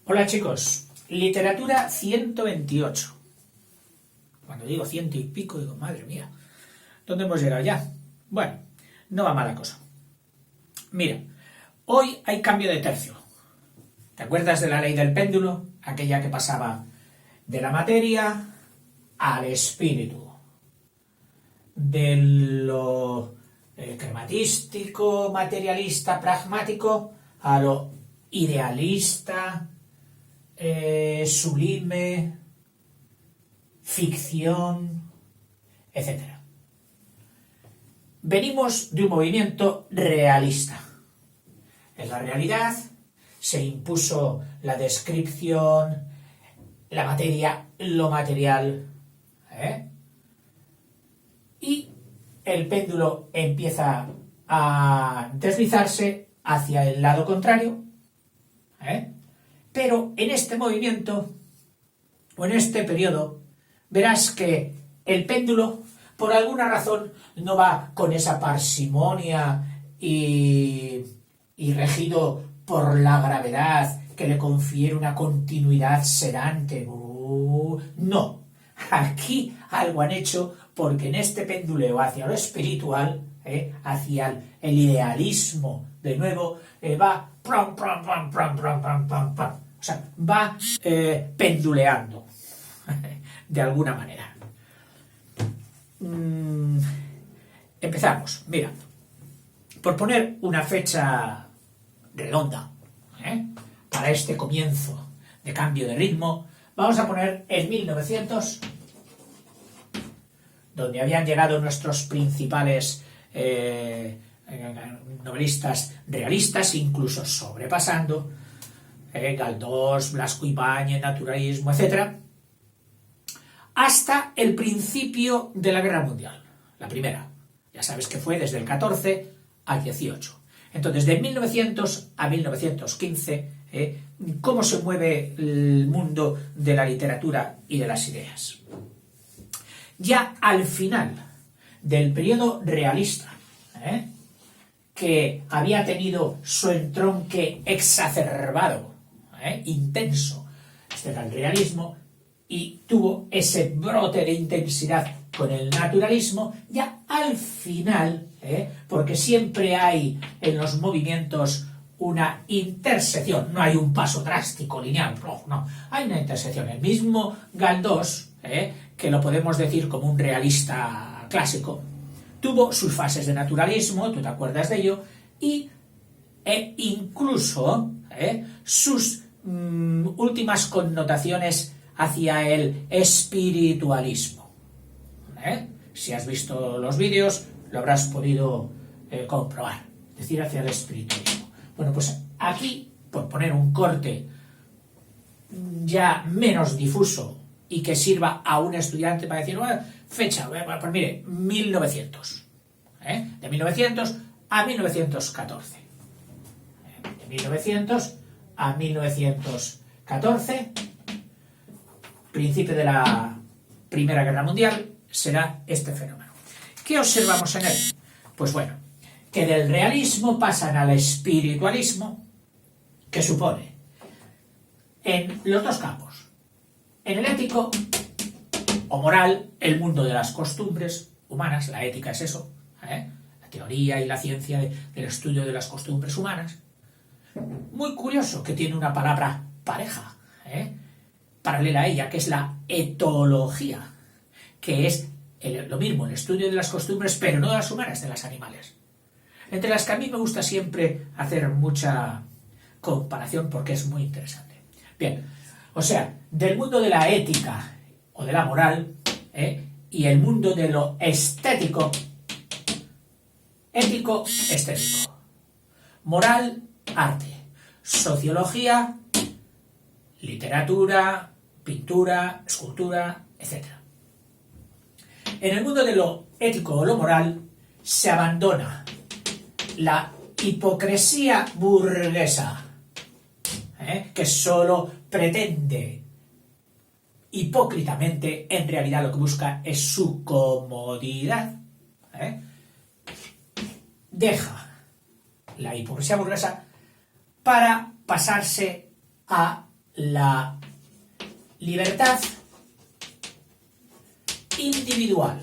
Hola chicos, literatura 128. Cuando digo ciento y pico, digo, madre mía, ¿dónde hemos llegado ya? Bueno, no va mala cosa. Mira, hoy hay cambio de tercio. ¿Te acuerdas de la ley del péndulo? Aquella que pasaba de la materia al espíritu. De lo crematístico, materialista, pragmático, a lo idealista, sublime, ficción, etc. Venimos de un movimiento realista. En la realidad se impuso la descripción, la materia, lo material, y el péndulo empieza a deslizarse hacia el lado contrario, pero en este movimiento o en este periodo verás que el péndulo por alguna razón no va con esa parsimonia y regido por la gravedad que le confiere una continuidad sedante. No, aquí algo han hecho porque en este penduleo hacia lo espiritual, hacia el idealismo, de nuevo, va o sea, va penduleando de alguna manera. Empezamos, mira, por poner una fecha redonda para este comienzo de cambio de ritmo, vamos a poner el 1900, donde habían llegado nuestros principales novelistas realistas, incluso sobrepasando Galdós, Blasco Ibáñez, naturalismo, etc., hasta el principio de la Guerra Mundial, la primera. Ya sabes que fue desde el 14 al 18. Entonces, de 1900 a 1915, ¿cómo se mueve el mundo de la literatura y de las ideas? Ya al final del periodo realista, que había tenido su entronque exacerbado, intenso, este era el realismo, y tuvo ese brote de intensidad con el naturalismo, ya al final, porque siempre hay en los movimientos una intersección, no hay un paso drástico, lineal, no, hay una intersección. El mismo Galdós, que lo podemos decir como un realista clásico, tuvo sus fases de naturalismo, tú te acuerdas de ello, e incluso sus últimas connotaciones hacia el espiritualismo. Si has visto los vídeos, lo habrás podido comprobar, es decir, hacia el espiritualismo. Bueno, pues aquí, por poner un corte ya menos difuso y que sirva a un estudiante para decir, bueno, fecha, pues mire, 1900. De 1900 a 1914. De 1900 a 1914, principio de la Primera Guerra Mundial, será este fenómeno. ¿Qué observamos en él? Pues bueno, que del realismo pasan al espiritualismo, que supone en los dos campos, en el ético o moral, el mundo de las costumbres humanas, la ética es eso, la teoría y la ciencia del estudio de las costumbres humanas. Muy curioso que tiene una palabra pareja, paralela a ella, que es la etología, que es lo mismo, el estudio de las costumbres, pero no de las humanas, de las animales. Entre las que a mí me gusta siempre hacer mucha comparación porque es muy interesante. Bien, o sea, del mundo de la ética o de la moral, y el mundo de lo estético, ético, estético, moral, arte, sociología, literatura, pintura, escultura, etc. En el mundo de lo ético o lo moral se abandona la hipocresía burguesa, que solo pretende hipócritamente, en realidad lo que busca es su comodidad. Deja la hipocresía burguesa para pasarse a la libertad individual,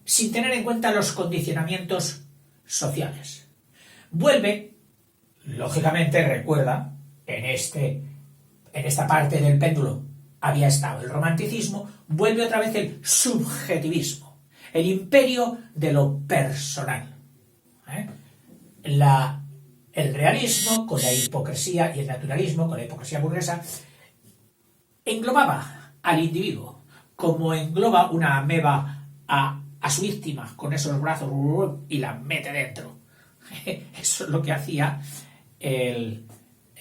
sin tener en cuenta los condicionamientos sociales. Vuelve, lógicamente, recuerda, en esta parte del péndulo había estado el romanticismo, vuelve otra vez el subjetivismo, el imperio de lo personal. El realismo, con la hipocresía, y el naturalismo, con la hipocresía burguesa, englobaba al individuo, como engloba una ameba a su víctima, con esos brazos, y la mete dentro. Eso es lo que hacía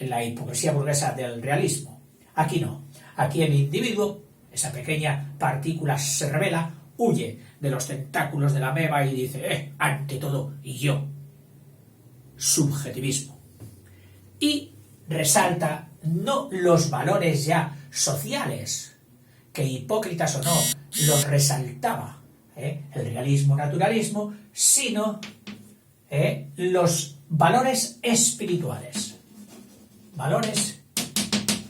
la hipocresía burguesa del realismo. Aquí no. Aquí el individuo, esa pequeña partícula, se revela, huye de los tentáculos de la ameba y dice, ante todo, yo. Subjetivismo. Y resalta no los valores ya sociales, que hipócritas o no, los resaltaba el realismo-naturalismo, sino los valores espirituales. Valores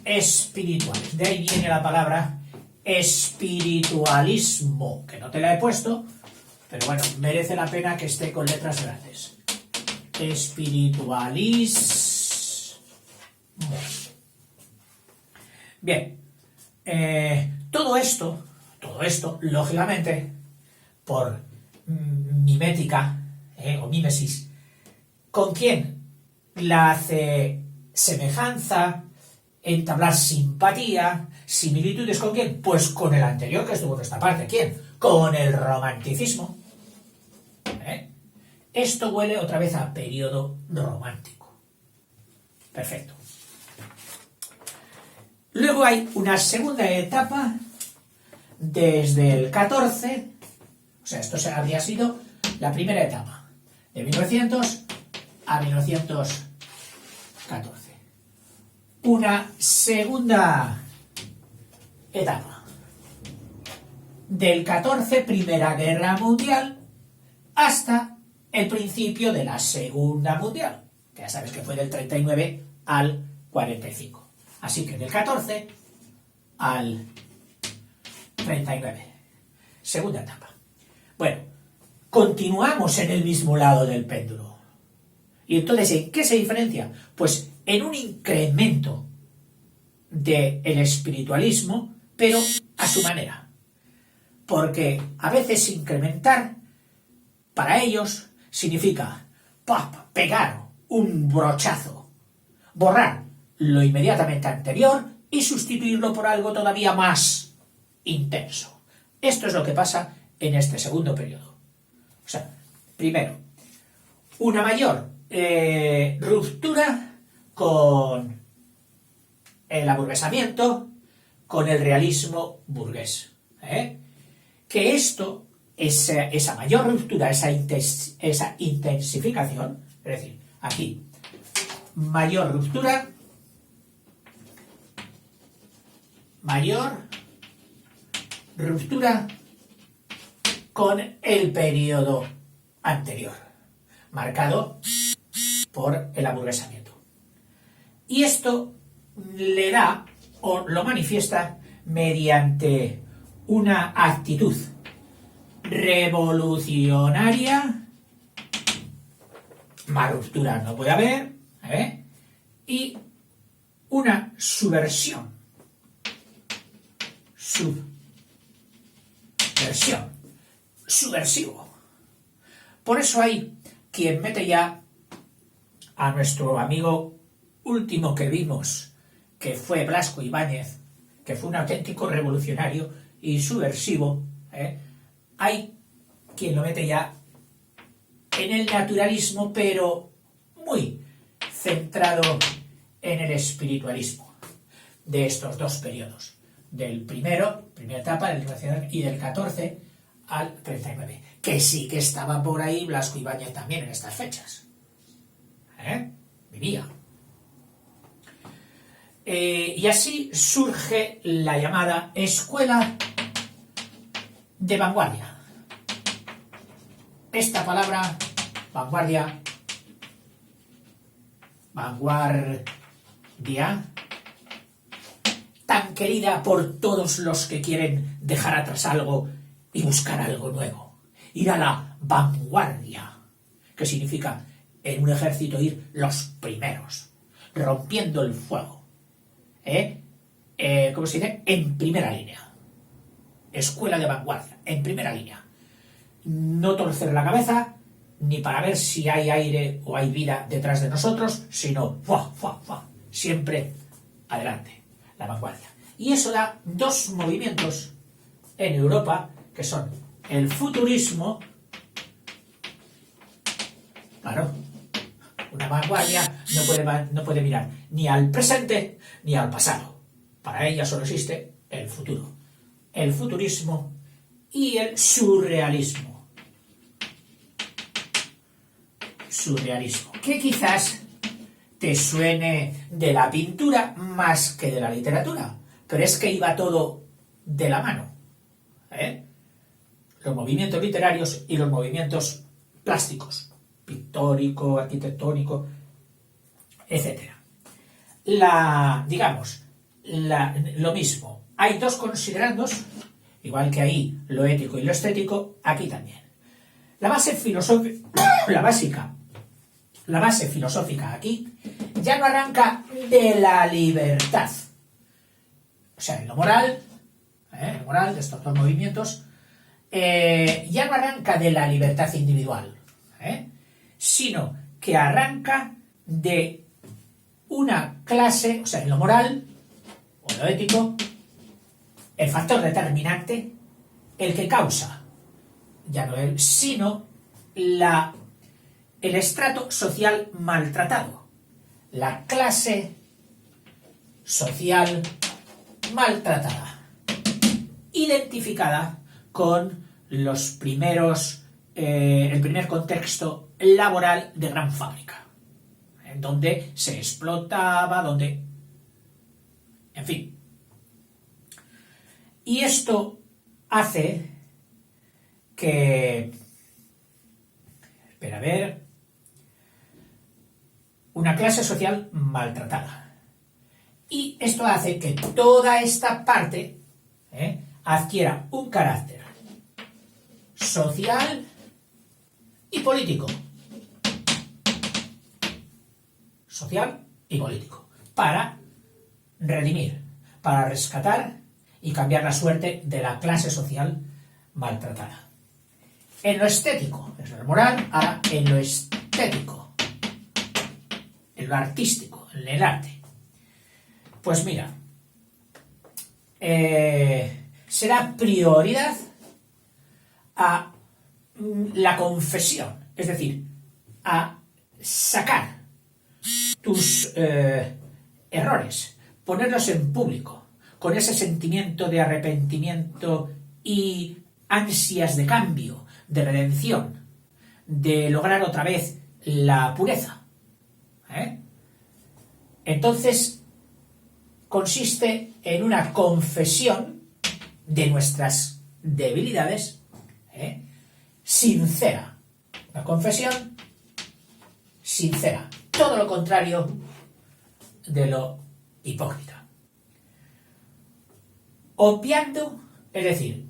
espirituales. De ahí viene la palabra espiritualismo, que no te la he puesto, pero bueno, merece la pena que esté con letras grandes. Espiritualismo. Bien, todo esto, lógicamente, por mimética o mímesis, ¿con quién la hace semejanza, entablar simpatía, similitudes? ¿Con quién? Pues con el anterior que estuvo en esta parte. ¿Quién? Con el romanticismo. Esto huele otra vez a periodo romántico. Perfecto. Luego hay una segunda etapa desde el 14, o sea, esto habría sido la primera etapa, de 1900 a 1914. Una segunda etapa, del 14, Primera Guerra Mundial, hasta el principio de la Segunda Mundial, que ya sabes que fue del 39 al 45. Así que del 14 al 39. Segunda etapa. Bueno, continuamos en el mismo lado del péndulo. ¿Y entonces en qué se diferencia? Pues en un incremento del espiritualismo, pero a su manera. Porque a veces incrementar, para ellos, significa pegar un brochazo, borrar lo inmediatamente anterior y sustituirlo por algo todavía más intenso. Esto es lo que pasa en este segundo periodo. O sea, primero, una mayor ruptura con el aburguesamiento, con el realismo burgués. Que esto, esa mayor ruptura, esa intensificación, es decir, aquí, mayor ruptura, con el periodo anterior, marcado por el aburguesamiento. Y esto le da, o lo manifiesta, mediante una actitud revolucionaria, más ruptura no puede haber, y una subversión. Subversivo. Por eso hay quien mete ya a nuestro amigo último que vimos, que fue Blasco Ibáñez, que fue un auténtico revolucionario y subversivo, hay quien lo mete ya en el naturalismo, pero muy centrado en el espiritualismo de estos dos periodos, del primera etapa, y del 14 al 39, que sí que estaba por ahí Blasco Ibáñez también en estas fechas. Vivía. Y así surge la llamada escuela de vanguardia. Esta palabra, vanguardia, vanguardia, tan querida por todos los que quieren dejar atrás algo y buscar algo nuevo. Ir a la vanguardia, que significa en un ejército ir los primeros, rompiendo el fuego. ¿Cómo se dice? En primera línea. Escuela de vanguardia, en primera línea. No torcer la cabeza, ni para ver si hay aire o hay vida detrás de nosotros, sino siempre adelante, la vanguardia. Y eso da dos movimientos en Europa, que son el futurismo, claro, una vanguardia no puede mirar ni al presente ni al pasado. Para ella solo existe el futuro. El futurismo y el surrealismo. Surrealismo, que quizás te suene de la pintura más que de la literatura, pero es que iba todo de la mano. Los movimientos literarios y los movimientos plásticos, pictórico, arquitectónico, etc. Lo mismo. Hay dos considerandos, igual que ahí lo ético y lo estético, aquí también. La base filosófica aquí ya no arranca de la libertad. O sea, en lo moral, de estos dos movimientos, ya no arranca de la libertad individual, sino que arranca de una clase, o sea, en lo moral o en lo ético, el factor determinante, el que causa, ya no él, sino el estrato social maltratado, la clase social maltratada, identificada con el primer contexto laboral de gran fábrica, en donde se explotaba, en fin. Y esto hace que, una clase social maltratada. Y esto hace que toda esta parte adquiera un carácter social y político. Social y político. Para redimir, para rescatar y cambiar la suerte de la clase social maltratada. En lo estético, es lo moral, ahora en lo estético, en lo artístico, en el arte. Pues mira, será prioridad a la confesión, es decir, a sacar tus errores, ponerlos en público, con ese sentimiento de arrepentimiento y ansias de cambio, de redención, de lograr otra vez la pureza. Entonces, consiste en una confesión de nuestras debilidades, sincera. Una confesión sincera. Todo lo contrario de lo hipócrita. Obviando, es decir,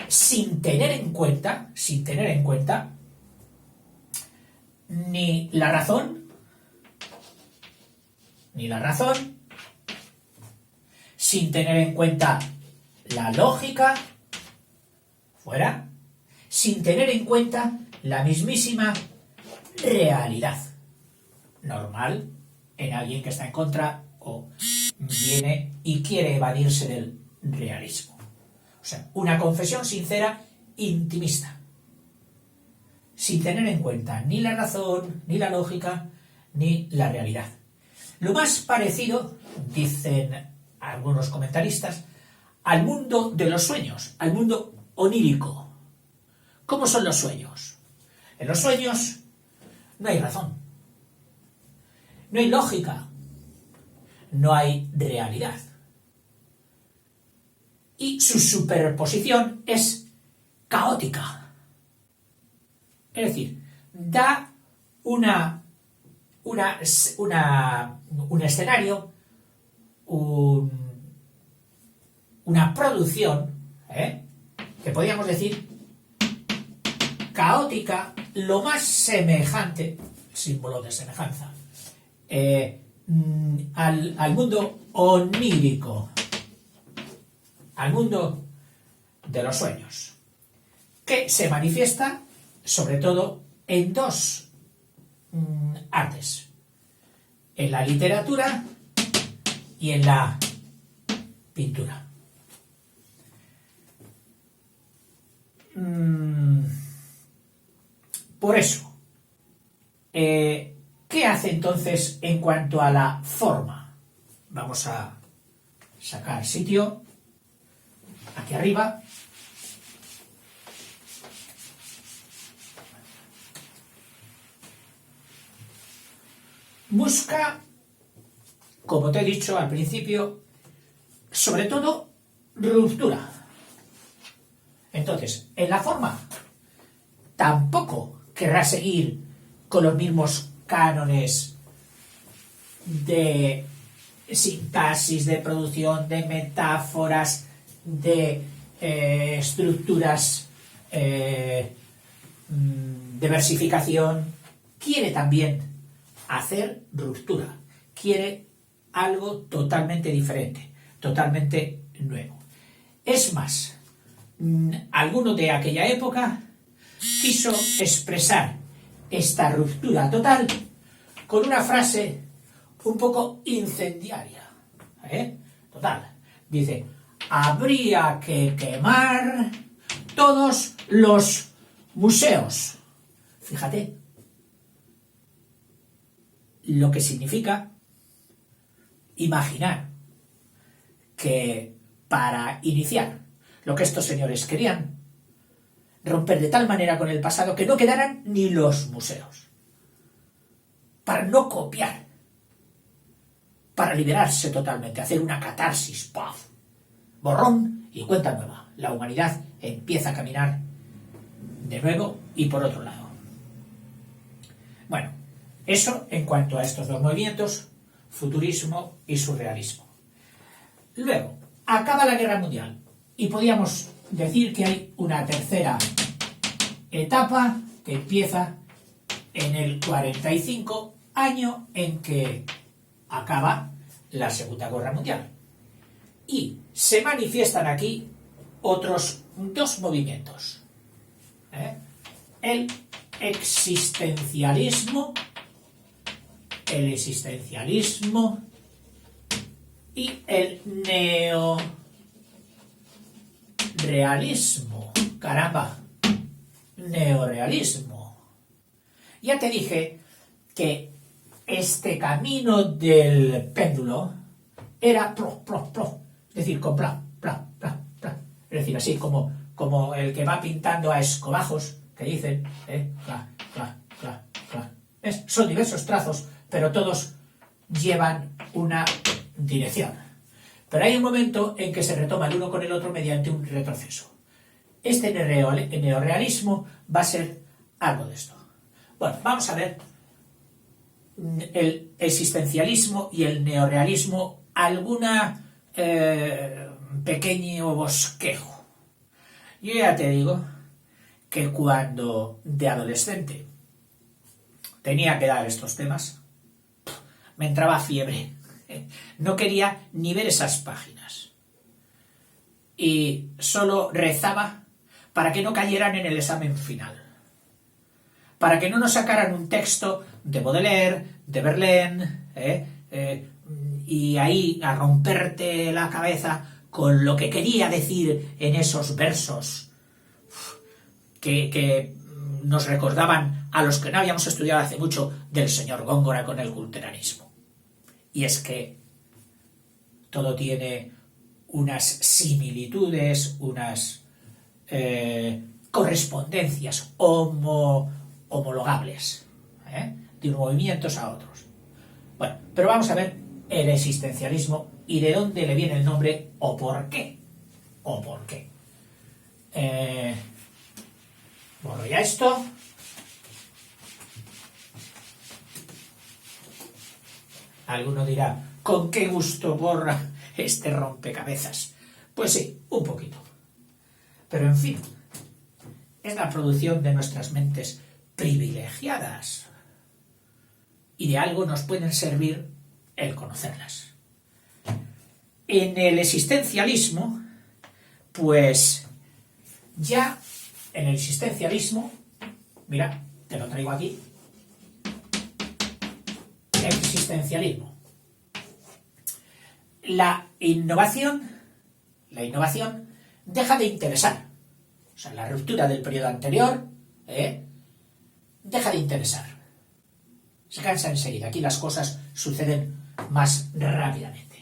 sin tener en cuenta ni la razón, sin tener en cuenta la lógica, fuera, sin tener en cuenta la mismísima realidad normal en alguien que está en contra o viene y quiere evadirse del realismo. O sea, una confesión sincera, intimista, sin tener en cuenta ni la razón, ni la lógica, ni la realidad. Lo más parecido, dicen algunos comentaristas, al mundo de los sueños, al mundo onírico. ¿Cómo son los sueños? En los sueños no hay razón, no hay lógica, no hay realidad. Y su superposición es caótica. Es decir, da un escenario una producción, que podríamos decir caótica, lo más semejante, símbolo de semejanza, al mundo onírico, al mundo de los sueños, que se manifiesta sobre todo en dos artes, en la literatura y en la pintura. Por eso, ¿qué hace entonces en cuanto a la forma? Vamos a sacar sitio aquí arriba. Busca, como te he dicho al principio, sobre todo ruptura. Entonces, en la forma tampoco querrá seguir con los mismos cánones de sintaxis, de producción, de metáforas, de estructuras de versificación. Quiere también hacer ruptura, quiere algo totalmente diferente, totalmente nuevo. Es más, alguno de aquella época quiso expresar esta ruptura total con una frase un poco incendiaria. Total. Dice, habría que quemar todos los museos. Fíjate lo que significa imaginar que para iniciar lo que estos señores querían, romper de tal manera con el pasado que no quedaran ni los museos, para no copiar, para liberarse totalmente, hacer una catarsis, ¡paf! Borrón y cuenta nueva. La humanidad empieza a caminar de nuevo y por otro lado. Bueno, eso en cuanto a estos dos movimientos, futurismo y surrealismo. Luego, acaba la Guerra Mundial y podríamos decir que hay una tercera etapa que empieza en el 45, año en que acaba la Segunda Guerra Mundial. Y se manifiestan aquí otros dos movimientos. El existencialismo y el neorealismo. Caramba, neorealismo. Ya te dije que este camino del péndulo era es decir, con pla. Es decir, así como el que va pintando a escobajos, que dicen, cla. Son diversos trazos, pero todos llevan una dirección. Pero hay un momento en que se retoma el uno con el otro mediante un retroceso. Este neorealismo va a ser algo de esto. Bueno, vamos a ver el existencialismo y el neorealismo, alguna pequeño bosquejo. Yo ya te digo que cuando de adolescente tenía que dar estos temas, me entraba fiebre. No quería ni ver esas páginas. Y solo rezaba para que no cayeran en el examen final. Para que no nos sacaran un texto de Baudelaire, de Verlaine, y ahí a romperte la cabeza con lo que quería decir en esos versos que nos recordaban a los que no habíamos estudiado hace mucho del señor Góngora con el culteranismo. Y es que todo tiene unas similitudes, unas correspondencias homologables, de unos movimientos a otros. Bueno, pero vamos a ver el existencialismo y de dónde le viene el nombre o por qué. Borro ya esto. Alguno dirá, ¿con qué gusto borra este rompecabezas? Pues sí, un poquito. Pero en fin, es la producción de nuestras mentes privilegiadas. Y de algo nos pueden servir el conocerlas. En el existencialismo, pues ya en el existencialismo, mira, te lo traigo aquí, existencialismo. La innovación deja de interesar. O sea, la ruptura del periodo anterior deja de interesar. Se cansa enseguida. Aquí las cosas suceden más rápidamente.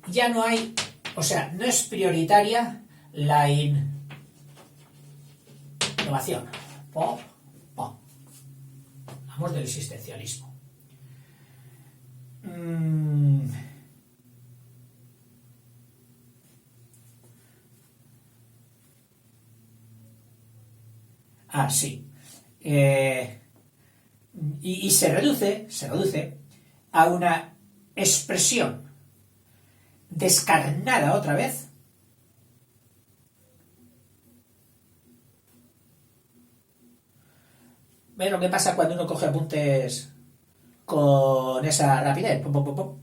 Ya no hay, o sea, no es prioritaria la innovación. Vamos del existencialismo. Sí. Y se reduce a una expresión descarnada otra vez ¿ves lo que pasa cuando uno coge apuntes con esa rapidez? Pum, pum, pum, pum.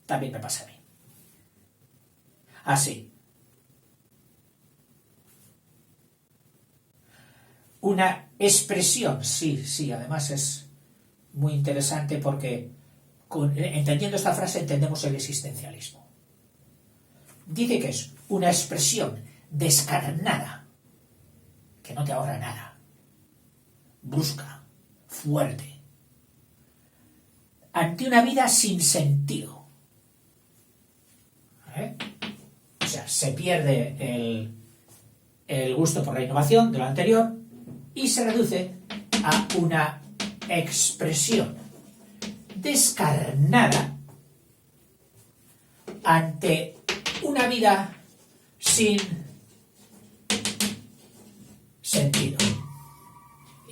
También me pasa a mí. Así. Una expresión, sí, además es muy interesante porque entendiendo esta frase entendemos el existencialismo. Dice que es una expresión descarnada, que no te ahorra nada, brusca, fuerte, ante una vida sin sentido. O sea, se pierde el gusto por la innovación de lo anterior y se reduce a una expresión descarnada ante una vida sin sentido.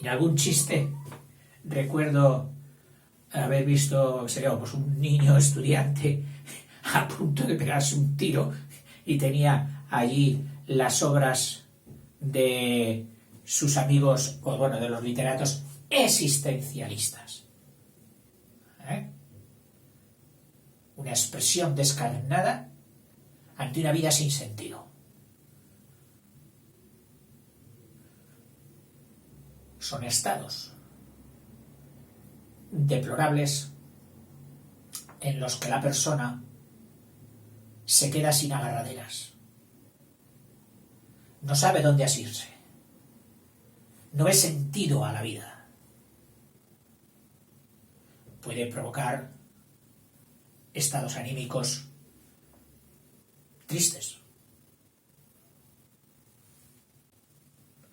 En algún chiste recuerdo haber visto, pues un niño estudiante a punto de pegarse un tiro y tenía allí las obras de sus amigos, o bueno, de los literatos existencialistas. Una expresión descarnada ante una vida sin sentido. Son estados deplorables en los que la persona se queda sin agarraderas. No sabe dónde asirse. No ve sentido a la vida. Puede provocar estados anímicos tristes.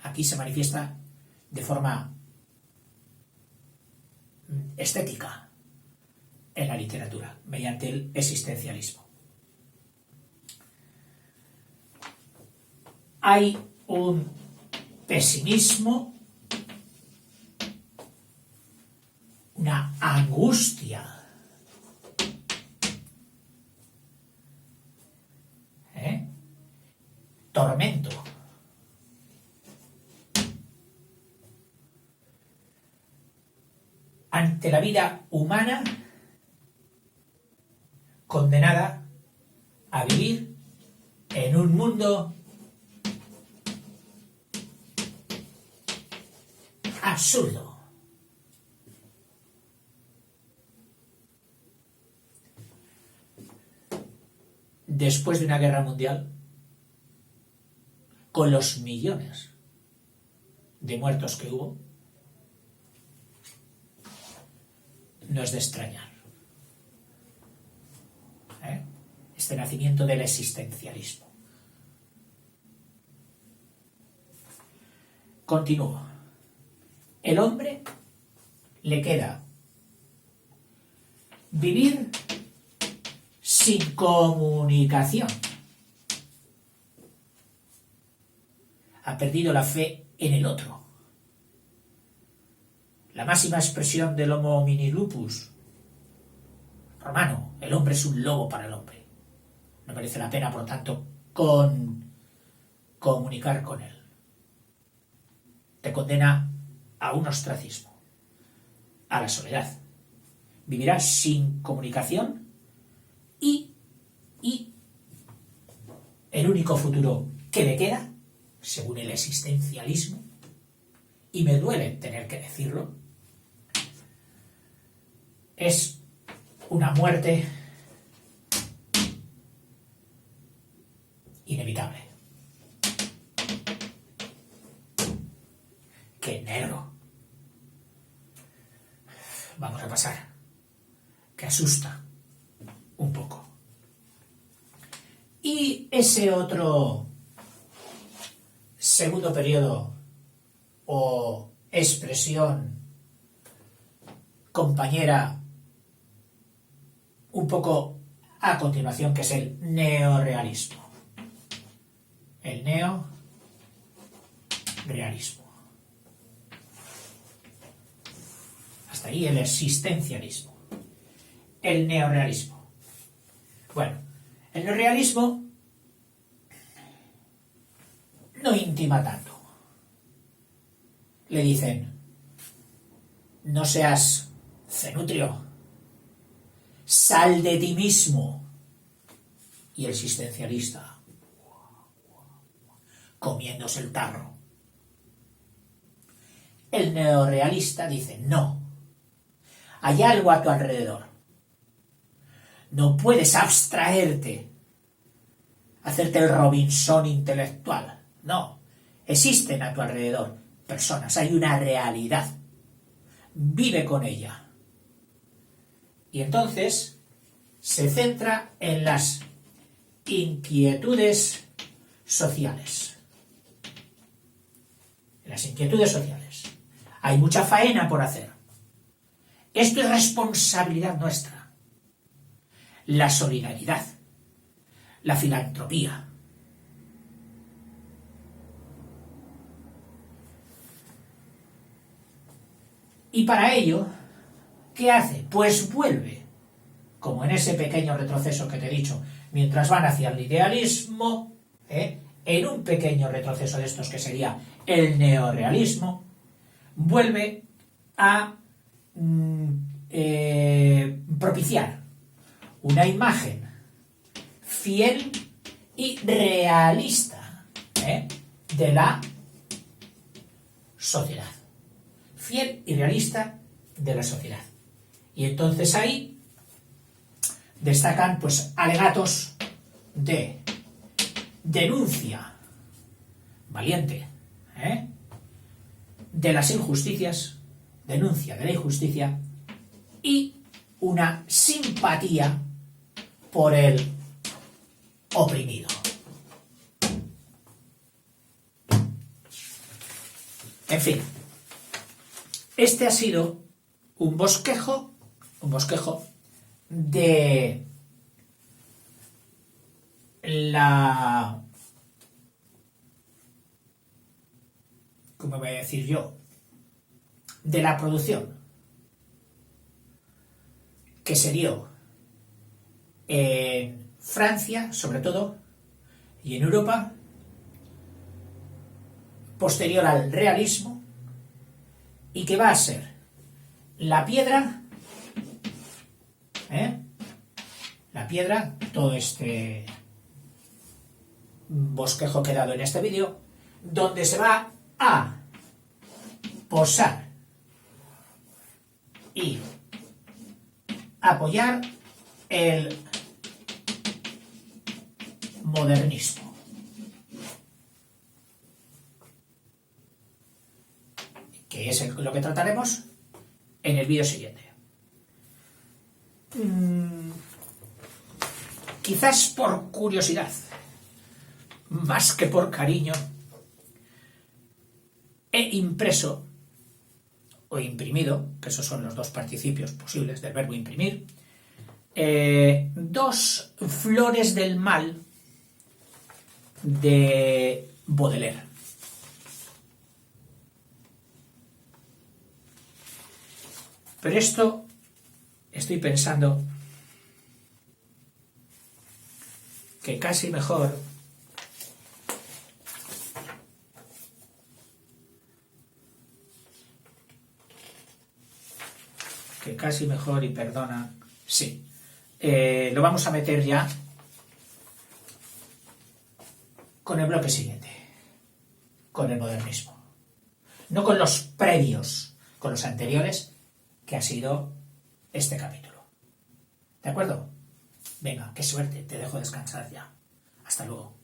Aquí se manifiesta de forma estética en la literatura, mediante el existencialismo. Hay un pesimismo, una angustia, tormento, ante la vida humana condenada a vivir en un mundo absurdo. Después de una guerra mundial, con los millones de muertos que hubo, no es de extrañar este nacimiento del existencialismo. Continúo. El hombre le queda vivir sin comunicación. Ha perdido la fe en el otro. La máxima expresión del Homo homini lupus romano. El hombre es un lobo para el hombre. No merece la pena, por lo tanto, comunicar con él. Te condena a un ostracismo, a la soledad. Vivirás sin comunicación y el único futuro que le queda, según el existencialismo, y me duele tener que decirlo, es una muerte inevitable. ¡Qué negro! Vamos a pasar. Que asusta un poco. Y ese otro segundo periodo o expresión compañera un poco a continuación, que es el neorrealismo. El neorrealismo. Hasta ahí el existencialismo. El neorrealismo. Bueno, el neorrealismo no intima tanto. Le dicen, no seas cenutrio, sal de ti mismo. Y el existencialista, comiéndose el tarro. El neorrealista dice, no, hay algo a tu alrededor. No puedes abstraerte, hacerte el Robinson intelectual. No, existen a tu alrededor personas, hay una realidad. Vive con ella. Y entonces se centra en las inquietudes sociales. En las inquietudes sociales. Hay mucha faena por hacer. Esto es responsabilidad nuestra. La solidaridad, la filantropía. Y para ello, ¿qué hace? Pues vuelve, como en ese pequeño retroceso que te he dicho, mientras van hacia el idealismo, en un pequeño retroceso de estos que sería el neorrealismo, vuelve a propiciar una imagen fiel y realista de la sociedad. Fiel y realista de la sociedad. Y entonces ahí destacan pues alegatos de denuncia valiente de las injusticias, denuncia de la injusticia y una simpatía por el oprimido. En fin, este ha sido un bosquejo de la... ¿Cómo voy a decir yo? De la producción que se dio en Francia, sobre todo, y en Europa, posterior al realismo, y que va a ser la piedra, todo este bosquejo que he dado en este vídeo, donde se va a posar y apoyar el modernismo. Que es lo que trataremos en el vídeo siguiente. Quizás por curiosidad, más que por cariño, he impreso o imprimido, que esos son los dos participios posibles del verbo imprimir, dos flores del mal de Baudelaire. Pero esto estoy pensando que casi mejor y perdona, sí. Lo vamos a meter ya con el bloque siguiente, con el modernismo. No con los previos, con los anteriores, que ha sido este capítulo. ¿De acuerdo? Venga, qué suerte, te dejo descansar ya. Hasta luego.